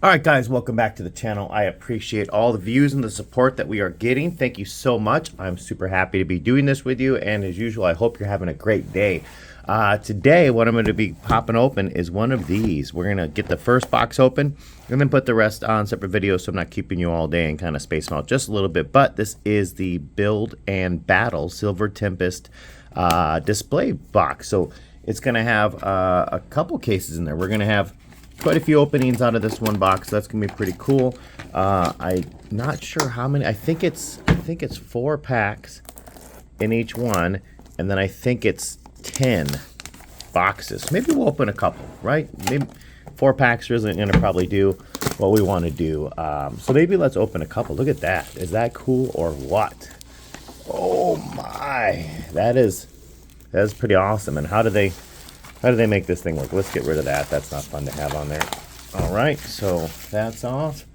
All right, guys, welcome back to the channel. I appreciate all the views and the support that we are getting. Thank you so much. I'm super happy to be doing this with you, and as usual, I hope you're having a great day. Today, what I'm going to be popping open is one of these. We're going to get the first box open and then put the rest on separate videos, so I'm not keeping you all day and kind of spacing out just a little bit. But this is the Build and Battle Silver Tempest display box. So it's going to have a couple cases in there. We're going to have quite a few openings out of this one box. That's gonna be pretty cool. I'm not sure how many. I think it's 4 packs in each one, and then I think it's 10 boxes. Maybe we'll open a couple, right? Maybe 4 packs isn't gonna probably do what we want to do. So maybe let's open a couple. Look at that. Is that cool or what? Oh my, that's pretty awesome. And how do they make this thing work? Let's get rid of that. That's not fun to have on there. All right, so that's off.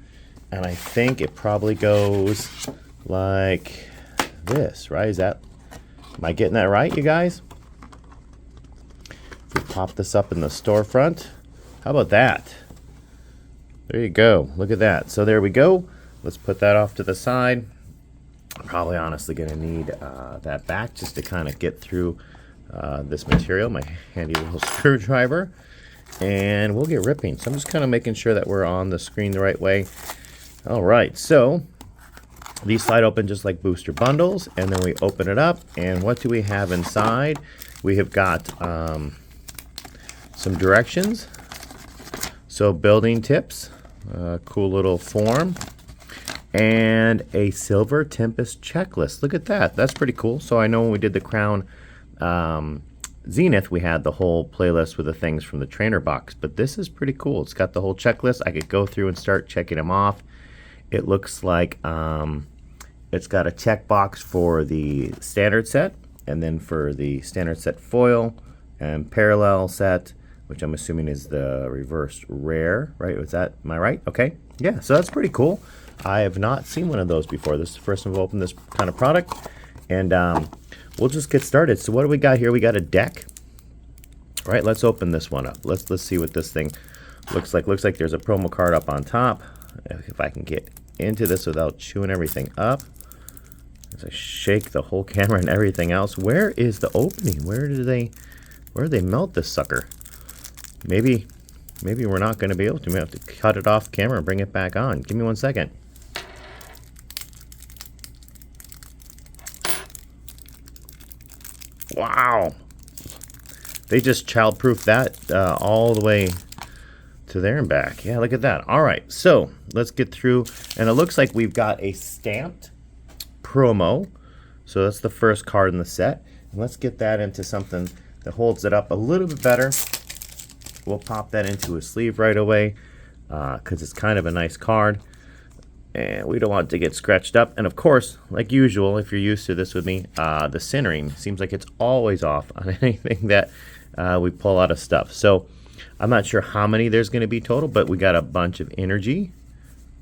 And I think it probably goes like this, right? Am I getting that right, you guys? If we pop this up in the storefront, how about that? There you go. Look at that. So there we go. Let's put that off to the side. I'm probably honestly going to need that back just to kind of get through this material, my handy little screwdriver, and we'll get ripping. So I'm just kind of making sure that we're on the screen the right way. All right, so these slide open just like booster bundles, and then we open it up, and what do we have inside? We have got some directions, so building tips, cool little form, and a Silver Tempest checklist. Look at that. That's pretty cool. So I know when we did the Crown Zenith, we had the whole playlist with the things from the trainer box, but this is pretty cool. It's got the whole checklist. I could go through and start checking them off. It looks like it's got a checkbox for the standard set, and then for the standard set foil and parallel set, which I'm assuming is the reversed rare, right? Am I right? Okay. Yeah, so that's pretty cool. I have not seen one of those before. This is the first time I've opened this kind of product, and we'll just get started. So what do we got here? We got a deck. All right, let's open this one up. Let's see what this thing looks like. Looks like there's a promo card up on top. If I can get into this without chewing everything up. As I shake the whole camera and everything else. Where is the opening? Where do they melt this sucker? Maybe we're not going to be able to. We have to cut it off camera and bring it back on. Give me 1 second. Wow, they just child-proof that all the way to there and back. Yeah, look at that. All right, so let's get through, and it looks like we've got a stamped promo. So that's the first card in the set, and let's get that into something that holds it up a little bit better. We'll pop that into a sleeve right away because it's kind of a nice card. And we don't want it to get scratched up. And of course, like usual, if you're used to this with me, the centering seems like it's always off on anything that we pull out of stuff. So I'm not sure how many there's going to be total, but we got a bunch of energy,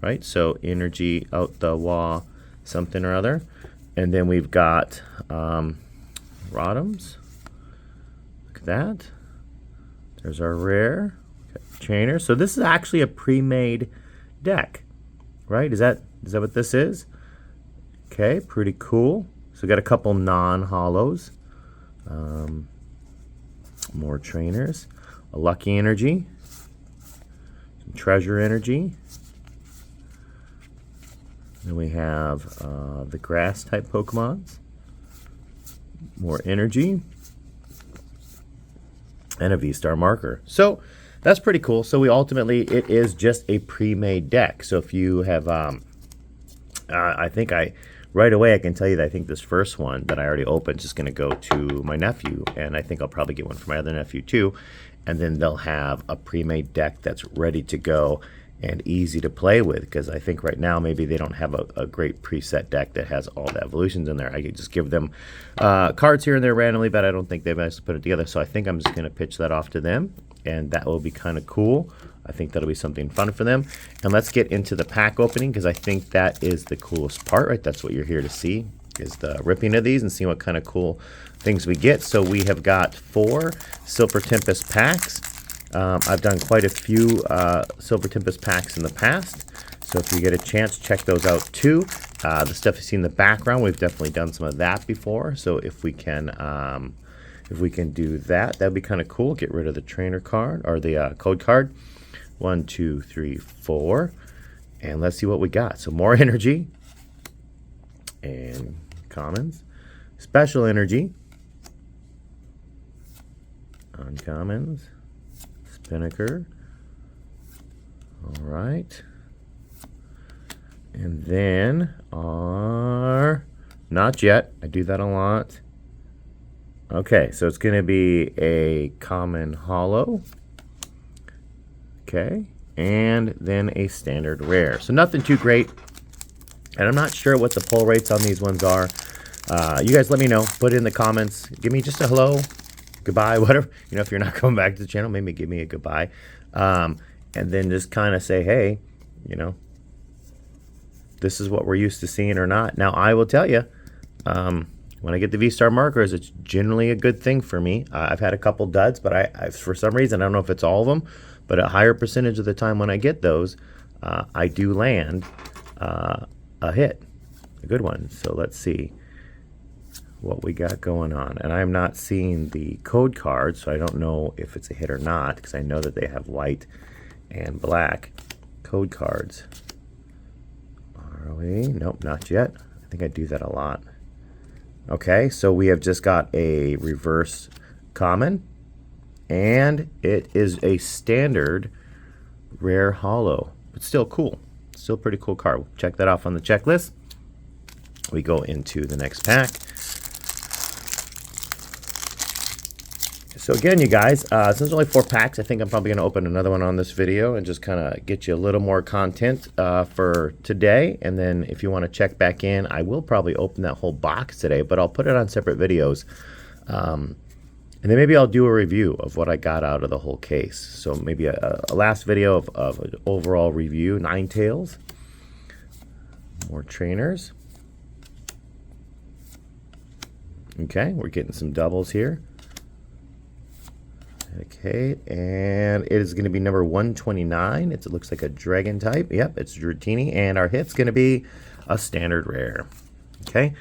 right? So energy out the wall, something or other. And then we've got Rodhams. Look at that. There's our rare trainer. So this is actually a pre-made deck. Right? Is that what this is? Okay, pretty cool. So we got a couple non-hollows. More trainers. A lucky energy. Some treasure energy. Then we have the grass type Pokemons. More energy. And a V-Star marker. So that's pretty cool. So it is just a pre-made deck. So if you have, right away I can tell you that I think this first one that I already opened is just going to go to my nephew, and I think I'll probably get one for my other nephew too. And then they'll have a pre-made deck that's ready to go and easy to play with, because I think right now maybe they don't have a great preset deck that has all the evolutions in there. I could just give them cards here and there randomly, but I don't think they've actually put it together. So I think I'm just going to pitch that off to them, and that will be kind of cool. I think that'll be something fun for them. And let's get into the pack opening, because I think that is the coolest part, right? That's what you're here to see, is the ripping of these and seeing what kind of cool things we get. So we have got 4 Silver Tempest packs. I've done quite a few Silver Tempest packs in the past, so if you get a chance, check those out too. The stuff you see in the background, we've definitely done some of that before, so if we can do that, that'd be kind of cool. Get rid of the trainer card, or the code card. 1, 2, 3, 4. And let's see what we got. So more energy. And commons. Special energy. Uncommons. Spinnaker. Alright. And then our... Not yet. I do that a lot. Okay, so it's going to be a common holo. Okay, and then a standard rare. So nothing too great. And I'm not sure what the pull rates on these ones are. You guys let me know. Put it in the comments. Give me just a hello, goodbye, whatever. You know, if you're not coming back to the channel, maybe give me a goodbye. And then just kind of say, hey, you know, this is what we're used to seeing or not. Now, I will tell you, when I get the V-Star markers, it's generally a good thing for me. I've had a couple duds, but I for some reason, I don't know if it's all of them, but a higher percentage of the time when I get those, I do land a hit, a good one. So let's see what we got going on. And I'm not seeing the code card, so I don't know if it's a hit or not, because I know that they have white and black code cards. Are we? Nope, not yet. I think I do that a lot. Okay, so we have just got a reverse common, and it is a standard rare holo. But still cool. Still pretty cool card. We'll check that off on the checklist. We go into the next pack. So again, you guys, since there's only 4 packs, I think I'm probably going to open another one on this video and just kind of get you a little more content for today. And then if you want to check back in, I will probably open that whole box today, but I'll put it on separate videos. And then maybe I'll do a review of what I got out of the whole case. So maybe a last video of an overall review. Ninetales. More trainers. Okay, we're getting some doubles here. Okay, and it is going to be number 129. It looks like a dragon type. Yep, it's Dratini, and our hit's going to be a standard rare. Okay,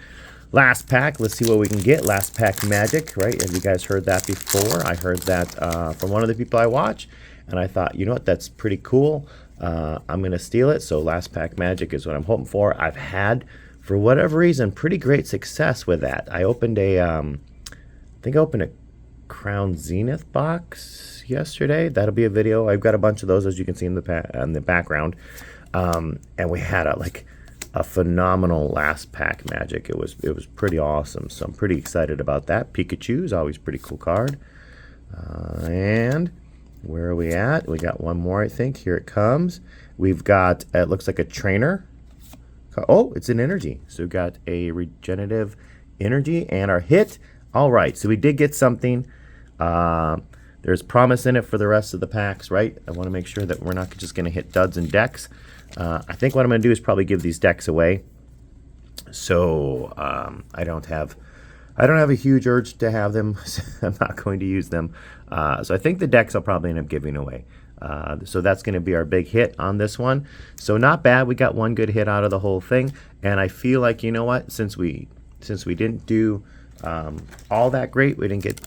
last pack. Let's see what we can get. Last pack magic, right? Have you guys heard that before? I heard that from one of the people I watch, and I thought, you know what, that's pretty cool. I'm going to steal it. So last pack magic is what I'm hoping for. I've had, for whatever reason, pretty great success with that. I opened a, I think I opened a Crown Zenith box yesterday. That'll be a video. I've got a bunch of those, as you can see in the background, and we had a phenomenal last pack magic. It was pretty awesome, so I'm pretty excited about that. Pikachu is always a pretty cool card. And where are we at? We got one more, I think. Here it comes. We've got, it looks like a trainer. Oh, it's an energy. So we've got a regenerative energy, and our hit. All right, so we did get something. There's promise in it for the rest of the packs, right? I want to make sure that we're not just going to hit duds and decks. I think what I'm going to do is probably give these decks away. So I don't have a huge urge to have them. I'm not going to use them. So I think the decks I'll probably end up giving away. So that's going to be our big hit on this one. So not bad. We got one good hit out of the whole thing, and I feel like, you know what? Since we didn't do all that great, we didn't get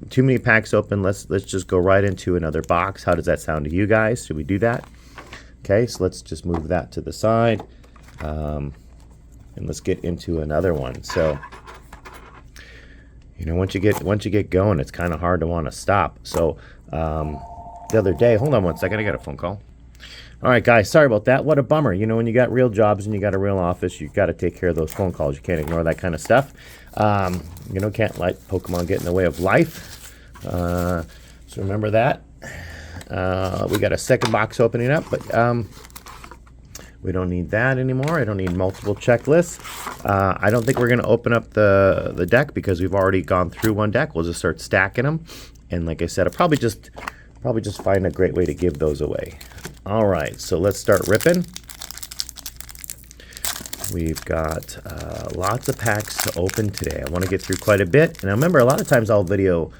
too many packs open, let's just go right into another box. How does that sound to you guys? Should we do that? Okay, so let's just move that to the side, and let's get into another one. So, you know, once you get going, it's kind of hard to want to stop. So the other day, hold on one second, I got a phone call. All right, guys, sorry about that. What a bummer. You know, when you got real jobs and you got a real office, you got to take care of those phone calls. You can't ignore that kind of stuff. You know, can't let Pokemon get in the way of life. So remember that. We got a second box opening up, but we don't need that anymore. I don't need multiple checklists. I don't think we're going to open up the deck because we've already gone through one deck. We'll just start stacking them. And like I said, I'll probably just find a great way to give those away. All right, so let's start ripping. We've got lots of packs to open today. I want to get through quite a bit. And I remember a lot of times I'll video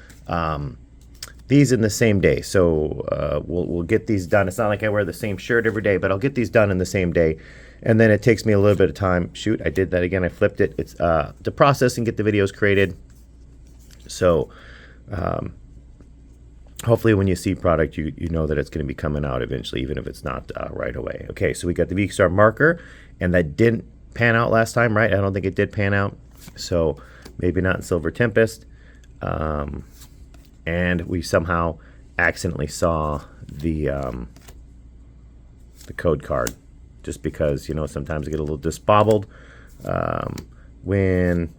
these in the same day. So we'll get these done. It's not like I wear the same shirt every day, but I'll get these done in the same day. And then it takes me a little bit of time. Shoot, I did that again. I flipped it. It's to process and get the videos created. So hopefully when you see product, you know that it's going to be coming out eventually, even if it's not right away. Okay, so we got the V-Star marker, and that didn't pan out last time, right? I don't think it did pan out. So maybe not in Silver Tempest. And we somehow accidentally saw the code card, just because, you know, sometimes I get a little disbobbled when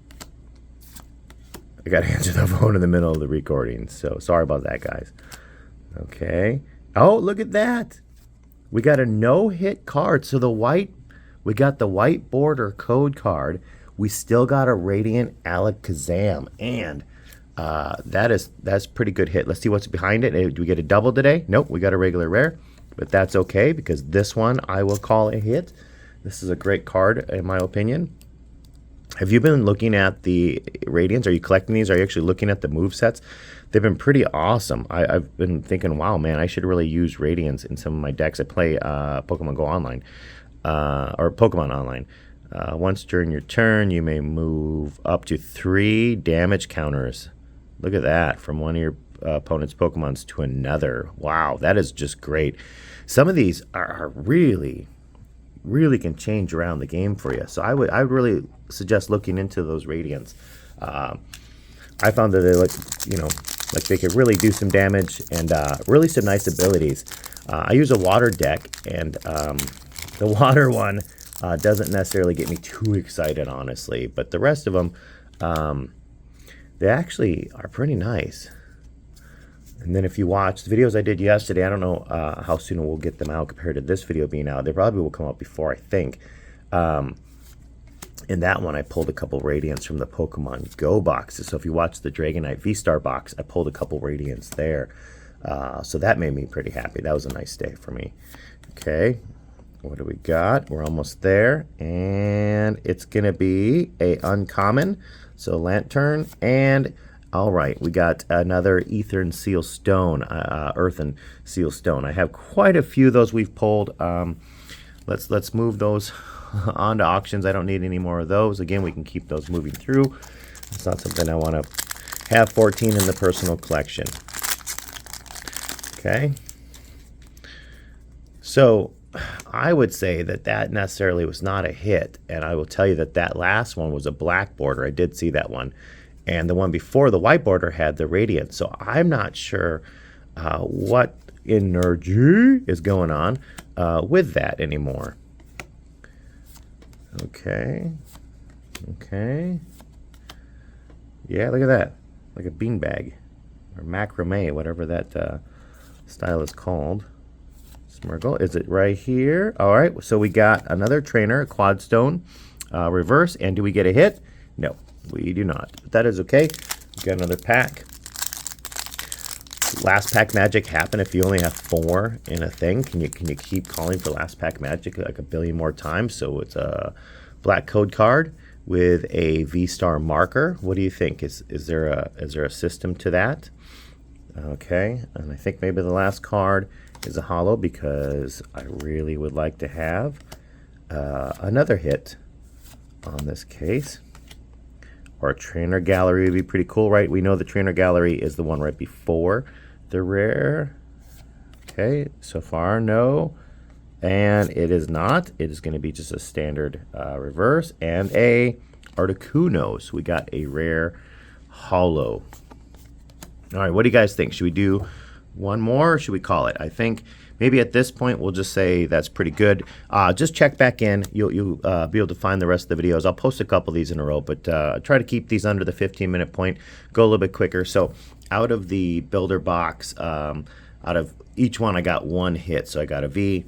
I got to answer the phone in the middle of the recording. So sorry about that, guys. Okay. Oh, look at that. We got a no-hit card. So we got the white border code card. We still got a Radiant Alakazam, and that's pretty good hit. Let's see what's behind it. Do we get a double today? Nope, we got a regular rare, but that's okay because this one I will call a hit. This is a great card in my opinion. Have you been looking at the Radiants? Are you collecting these? Are you actually looking at the move sets? They've been pretty awesome. I've been thinking, wow, man, I should really use Radiants in some of my decks. I play Pokemon Go Online, or Pokemon Online. Once during your turn, you may move up to 3 damage counters. Look at that, from one of your opponent's Pokemons to another. Wow, that is just great. Some of these are really, really can change around the game for you. So I would really suggest looking into those Radiants. I found that they look, you know, like they could really do some damage and really some nice abilities. I use a water deck, and the water one doesn't necessarily get me too excited, honestly. But the rest of them, they actually are pretty nice. And then if you watch the videos I did yesterday, I don't know how soon we'll get them out compared to this video being out. They probably will come out before, I think. In that one, I pulled a couple Radiants from the Pokemon Go boxes. So if you watch the Dragonite V-Star box, I pulled a couple Radiants there. So that made me pretty happy. That was a nice day for me. Okay, what do we got? We're almost there. And it's going to be a uncommon. So Lantern, and all right, we got another Earthen Seal Stone. I have quite a few of those we've pulled. Let's move those onto auctions. I don't need any more of those. Again, we can keep those moving through. It's not something I want to have 14 in the personal collection. Okay. So I would say that necessarily was not a hit, and I will tell you that last one was a black border. I did see that one, and the one before the white border had the Radiant. So I'm not sure what energy is going on with that anymore. Okay, yeah, look at that, like a beanbag or macrame, whatever that style is called. Smirgle, is it right here? All right, so we got another trainer, a Quadstone reverse, and do we get a hit? No, we do not. But that is okay. We got another pack. Last pack magic happen if you only have 4 in a thing. Can you keep calling for last pack magic like a billion more times? So it's a black code card with a V-Star marker. What do you think? Is there a system to that? Okay, and I think maybe the last card is a holo, because I really would like to have another hit on this case. Or a trainer gallery would be pretty cool, right? We know the trainer gallery is the one right before the rare. Okay, so far no. And it is not. It is going to be just a standard reverse and a Articuno. So we got a rare holo. All right, what do you guys think? Should we do one more, or should we call it? I think maybe at this point we'll just say that's pretty good. Just check back in. You'll be able to find the rest of the videos. I'll post a couple of these in a row, but try to keep these under the 15-minute point. Go a little bit quicker. So out of the builder box, out of each one, I got 1 hit. So I got a V,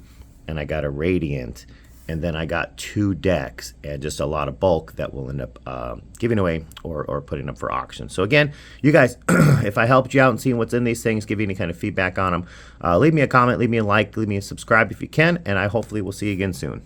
and I got a Radiant, and then I got 2 decks and just a lot of bulk that we'll end up giving away or putting up for auction. So again, you guys, if I helped you out and seeing what's in these things, give you any kind of feedback on them, leave me a comment, leave me a like, leave me a subscribe if you can, and I hopefully will see you again soon.